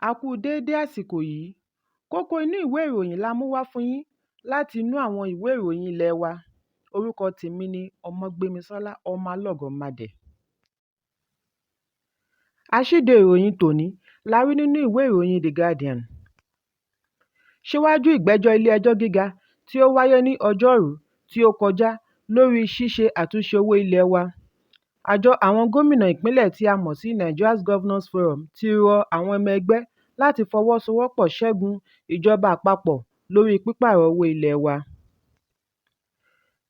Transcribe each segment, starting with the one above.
A kú déédé àsìkò yìí. Kókó inú ìwé ìròyìn la mú wá fún yín láti inú àwọn ìwé ìròyìn ilé wa. Orúkọ tèmi ni Ọmọgbémisọ́lá ọmọ Alọ́gọ̀madẹ̀. Aṣíde ìròyìn tòní la rí nínú ìwé ìròyìn The Guardian. Síwájú ìgbẹ́jọ́ ilé-ẹjọ́ gíga tí ó wáyé ní Ọjọ́rú tí ó kọjá lórí ṣíṣe àtúnṣe owó ilé wa, àjọ àwọn gómìnà ìpínlẹ̀ tí a mọ̀ sí Nigeria's Governors Forum ti rọ àwọn ọmọ ẹgbẹ́ láti fọwọ́sowọ́pọ̀ ṣẹ́gun ìjọba àpapọ̀ lórí pípààrọ̀ owó ilé wa.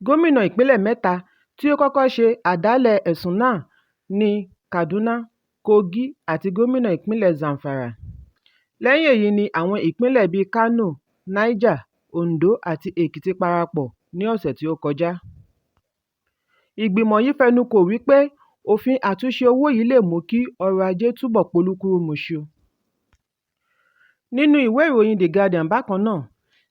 Gómìnà ìpínlẹ̀ mẹ́ta tí ó kọ́kọ́ ṣe àdálẹ̀ ẹ̀sùn náà ní Kaduna, Kogi àti gómìnà ìpínlẹ̀ Zamfara. Lẹ́yìn èyí ni àwọn ìpínlẹ̀ bíi Kano, Niger, Ondo àti Èkìtì parapọ̀ ní ọ̀sẹ̀ tí ó kọjá. Ìgbìmọ̀ yìí fẹnukò wípé òfin àtúnṣe owó yìí lè mú kí ọrọ̀ ajé túbọ̀ polúkúrúmuṣu. Nínú ìwé ìròyìn The Guardian bákan náà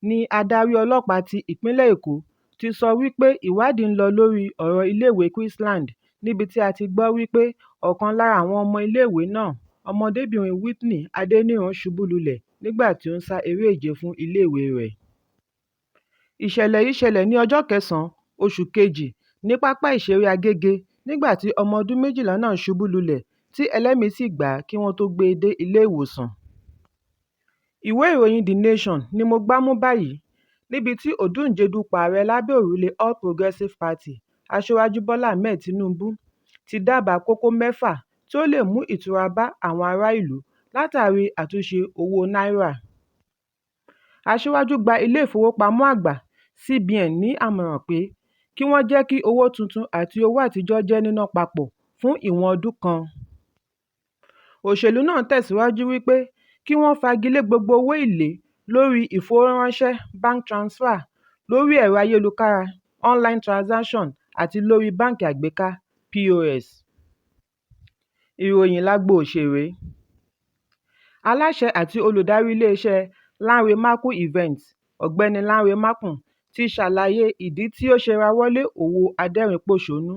ni adarí ọlọ́pàá ti ìpínlẹ̀ Èkó ti sọ wípé ìwádìí ń lọ lórí ọ̀rọ̀ iléèwé Queensland níbi tí a ti gbọ́ wípé ọ̀kan lára àwọn ọmọ iléèwé náà, ọmọdébìnrin Whitney Adéníran ṣubú lulẹ̀ nígbà tí ó ń sá eré ìje fún iléèwé rẹ̀. Ìṣẹ̀lẹ̀ yìí ṣẹlẹ̀ ní ọjọ́ 9 oṣù kejì ní pápá ìṣeré Agége nígbà tí ọmọ ọdún 12 náà ṣubú lulẹ̀ tí ẹlẹ́mìí sì gbà á kí wọ́n tó gbé e dé ilé ìwòsàn. Ìwé ìròyìn The Nation ni mo gbá mú báyìí níbi tí ọdún dupò ààrẹ lábẹ́ òrùlé All Progressives Party Aṣíwájú Bọ́lá Ahmed Tinubu ti dábàá kókó 6 tí ó lè mú ìtura bá àwọn ará ìlú látàrí àtúnṣe owó náírà. Aṣíwájú gba ilé ìfowópamọ́ àgbà CBN ní àmọ̀ràn pé kí wọ́n jẹ́ kí owó tuntun àti owó àtijọ́ jẹ́ níná papọ̀ fún ìwọ̀n ọdún kan. Òṣèlú náà tẹ̀síwájú wípé kí wọ́n fagilé gbogbo owó èlé lórí ìfowóránṣẹ́ bank transfer, lórí ẹ̀rọ ayélujára online transaction àti lórí báǹkì àgbéká POS. Ìròyìn lágbo òṣèré. Aláṣẹ àti olùdarí iléeṣẹ́ Lanre Makun Events, Ọ̀gbẹ́ni Lanre Makun ti ṣàlàyé ìdí tí ó ṣe rawọ́lé òwò adẹ́rìn-pòṣónú.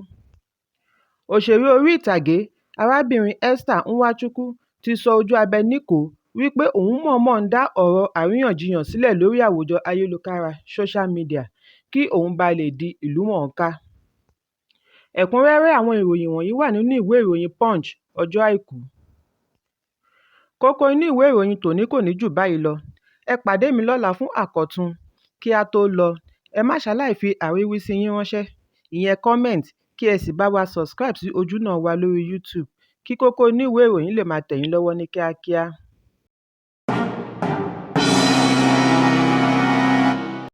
Òṣèré orí ìtàgé arábìnrin Esther Nwachukwu ti sọ ojú abẹ níkòó wípé òun mọ̀ọ́mọ̀ ń dá ọ̀rọ̀ àríyànjiyàn sílẹ̀ lórí àwùjọ ayélujára social media kí òun bá lè di ìlúmọ̀ọ́ká. Ẹ̀kúnrẹ́rẹ́ àwọn ìròyìn wọ̀nyí wà nínú ìwé ìròyìn Punch ọjọ́ Àìkú. Kókó inú ìwé ìròyìn tòní kò ní jù báyìí lọ. Ẹ pàdé mi lọ́la fún àkọ́tun. Kí a tó lọ, ẹ má ṣaláì fi àríwísí yín ránṣẹ́, ìyẹn comment, kí ẹ sì bá wa subscribe sí ojúnà wa lórí YouTube kí kókó inú ìwé ìròyìn lè máa tẹ̀ yín lọ́wọ́ ní kíákíá.